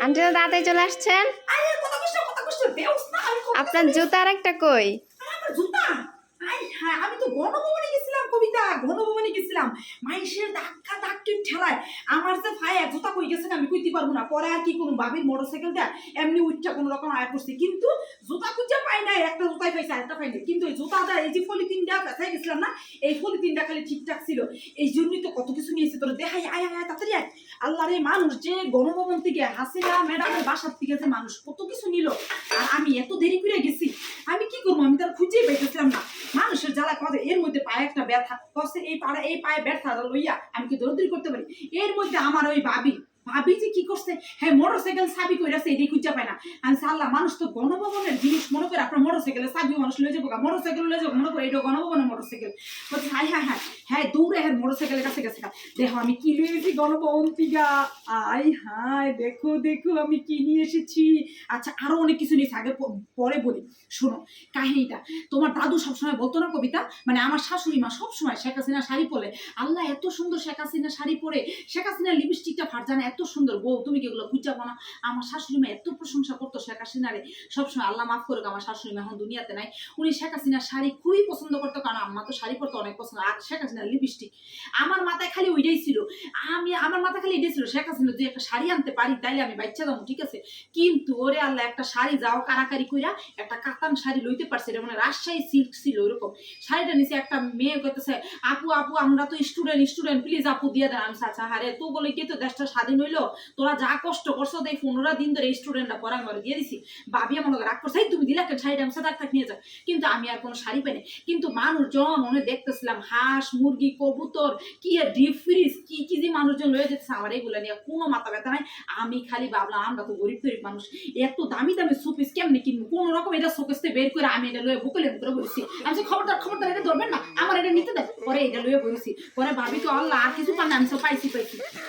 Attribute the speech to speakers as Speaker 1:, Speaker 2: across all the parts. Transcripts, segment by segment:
Speaker 1: আন্টিরা তাড়াতাড়ি চলে আসছেন।
Speaker 2: আরে কত কষ্ট দেউস না আমি
Speaker 1: আপনার জুতার একটা কই?
Speaker 2: আমার জুতা হ্যাঁ আমি তো গণভবনে গেছিলাম কবিতা গণভবনে গেছিলাম মাইশের ধাক্কা ধাক্কি ঠেলায় আমার যে ভাইয়া জুতা কই গেছে আমি কইতে পারবো না পরে আর কি কোনো বাবির মোটরসাইকেল দেয় এমনি উঠটা কোনো রকম আয় করছি কিন্তু জুতা খুঁজে পাই না একটা জুতাই পাইছে আরেকটা পাইনি কিন্তু এই জুতাটা এই যে পলিথিনটা ব্যথায় গেছিলাম না এই পলিথিনটা খালি ঠিকঠাক ছিল এই জন্যই তো কত কিছু নিয়েছে তোর দেখাই আয় আয় তাড়াতাড়ি আয় আল্লাহরে মানুষ যে গণভবন থেকে হাসিনা ম্যাডামের বাসার থেকে যে মানুষ কত কিছু নিল আর আমি এত দেরি করে গেছি আমি কি করবো আমি তার খুঁজেই পাইতেছিলাম না মানুষের জ্বালা কথা এর মধ্যে পায়ে একটা ব্যথা কষ্ট এই পায়ে ব্যথা লইয়া আমি কি দৌড়দৌড়ি করতে পারি এর মধ্যে আমার ওই ভাবি যে কি করছে হ্যাঁ মোটরসাইকেল চাবি কইরাছে এদিকে খুঁজে পায় না আমি আল্লাহ মানুষ তো গণভবনের জিনিস মনে করে আপনার মোটরসাইকেলের চাবি মানুষ লয়ে যাবো মোটরসাইকেল লয়ে যাবো মনে করে এটা গণভবনের মোটরসাইকেল বলছে হ্যাঁ দৌড়ে হ্যাঁ মোটরসাইকেলের কাছে গেছে দেখো আমি কি নিয়ে এসেছি গণভবন থেকে দেখো আমি কি নিয়ে এসেছি আচ্ছা আরো অনেক কিছু নিয়েছি আগে পরে বলি শোনো কাহিনীটা তোমার দাদু সবসময় বলতো না কবিতা মানে আমার শাশুড়ি মা সবসময় শেখ হাসিনা শাড়ি পরে আল্লাহ এত সুন্দর শেখ হাসিনা শাড়ি পরে শেখ হাসিনা লিপস্টিকটা ফাটজানা এত সুন্দর বউ তুমি কি এগুলো খুঁজাবো না আমার শাশুড়ি মা এত প্রশংসা করতো শেখ হাসিনারে সবসময় আল্লাহ মাফ করুক আমার শাশুড়ি মা এখন দুনিয়াতে নাই উনি শেখ হাসিনার শাড়ি খুবই পছন্দ করতো কারণ আমার তো শাড়ি পরতে অনেক পছন্দ আর শেখ হাসিনার লিপস্টিক আমার মাথায় খালি ওইটাই ছিল আমার মাথায় খালি এটাই ছিল শেখ হাসিনা যদি একটা শাড়ি আনতে পারি তাইলে আমি বাচ্চা যাবো ঠিক আছে কিন্তু ওরে আল্লাহ একটা শাড়ি যাও কারাকারি কইরা একটা কাতান শাড়ি লইতে পারছে এটা মানে রাজশাহী সিল্ক ছিল ওইরকম শাড়িটা নিচে একটা মেয়ে কইতেছে আপু আমরা তো স্টুডেন্ট প্লিজ আপু দিয়ে দেন আমি আচ্ছা হারে তো বলে কি তো দেশটা স্বাধীন হইলো তোরা যা কষ্ট করছো এই 15 দিন ধরে স্টুডেন্টরা পড়া আমি দিয়ে দিছি ভাবি আমার রাগ করছে তুমি দিলা কেন শাড়িটা আমি সাদা থাক নিয়ে যাও কিন্তু আমি আর কোনো শাড়ি পাইনি কিন্তু মানুষজন মনে দেখতেছিলাম হাঁস মুরগি কবুতর কি ডিপ ফ্রিজ কি যে মানুষজন লয়ে যেতেছে আমার এগুলো নিয়ে কোনো মাথা ব্যথা নাই আমি খালি ভাবলাম আমরা তো গরিব মানুষ এত দামি শোপিস কেমনি কিনবো কোনো রকম এটা শোকেসে বের করে আমি এটা লয়ে বুকলে করে বলেছি আমি খবরদার এটা ধরবেন না আমার এটা নিতে দেয় পরে এটা লয়ে বলেছি পরে ভাবি তো আল্লাহ আর কিছু পান আমি সব পাইছি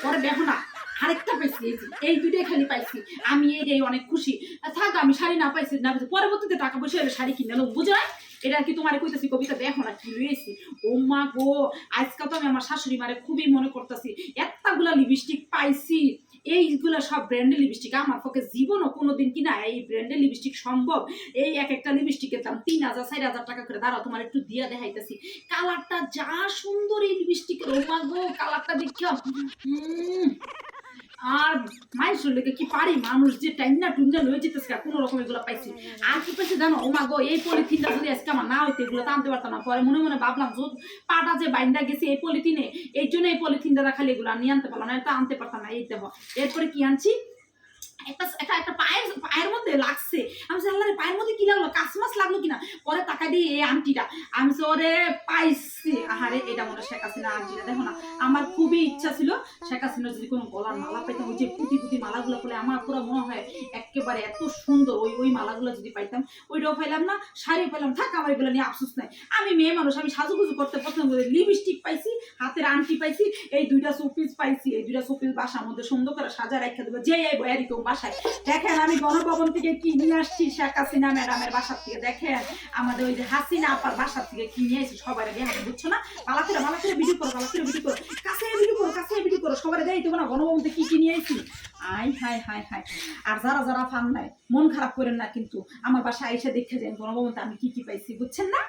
Speaker 2: পরে দেখো না আরেকটা পাইছি এই দুইটাই খালি পাইছি আমি এই অনেক খুশি থাক আমি শাড়ি না পাইছি না পরবর্তীতে টাকা পয়সা হলে শাড়ি কিনে নেবো বুঝো না এটা কি তোমার কইতেছি কবিতা দেখো না কি লইছি ও মা গো আজকাল তো আমি আমার শাশুড়ি মারে খুবই মনে করতেছি এতগুলা লিপস্টিক পাইছি এইগুলো সব ব্র্যান্ডের লিপস্টিক আমার পক্ষে জীবনও কোনোদিন কিনা এই ব্র্যান্ডের লিপস্টিক সম্ভব এই একটা লিপস্টিকের দাম 3000 4000 টাকা করে দাঁড়াও তোমার একটু দিয়া দেখাইতেছি কালারটা যা সুন্দর এই লিপস্টিকের ও মা গো কালারটা দেখিও আর মানুষের লেগে কি পারি মানুষ যে টাইমনা টুইনা লয়ে যেতেছে কোনো রকম এগুলো পাইছি আর কি পাইছে জানো ও মা গো এই পলিথিনটা যদি আজকে আমার না হইতে এগুলো তো আনতে পারতাম না পরে মনে ভাবলাম পাটা যে বাইন্দা গেছে এই পলিথিনে এই জন্য এই পলিথিনটা খালি এগুলো নিয়ে আনতে পারলাম না এটা আনতে পারতাম না এই দেবো এরপরে কি আনছি একটা পায়ের মধ্যে লাগছে আমি আল্লাহরে পায়ের মধ্যে কি লাগলো কাঁচ মাছ লাগলো কিনা পরে টাকা দিয়ে এই আংটিটা আমি ওরে পাইছি আহারে এটা মনে শেখ হাসিনা আংটিটা দেখো না আমার খুবই ইচ্ছা ছিল শেখ হাসিনার যদি কোনো গলার মালা পাইতাম ওই যে পুঁতি মালাগুলো বলে আমার পুরো মনে হয় একেবারে এত সুন্দর ওই মালাগুলো যদি পাইতাম ওইটাও পাইলাম না শাড়ি পাইলাম থাক আমার এগুলো নিয়ে আফসোস নাই আমি মেয়ে মানুষ আমি সাজুগুজু করতে পছন্দ করি লিপস্টিক পাইছি হাতের আংটি পাইছি এই দুইটা শোপিস পাইছি এই দুইটা শোপিস বাসার মধ্যে সুন্দর করে সাজা রেখে দেবো যে এই বয়ারি কেউ বাসায় দেখেন আমি গণভবন থেকে কি নিয়ে আসছি শেখ হাসিনা ম্যাডামের বাসার থেকে দেখেন আমাদের ওই যে হাসিনা আপার বাসার থেকে কি নিয়ে এসেছি সবাই দেখেন বুঝছো না ভালো করে ভিডিও করো কাছে ভিডিও করো সবাই দেয় তো না গণভবন থেকে কি নিয়ে এসেছি হাই আর যারা ফান নাই মন খারাপ করেন না কিন্তু আমার বাসায় এসে দেখে যান গণভবন আমি কি পাইছি বুঝছেন না।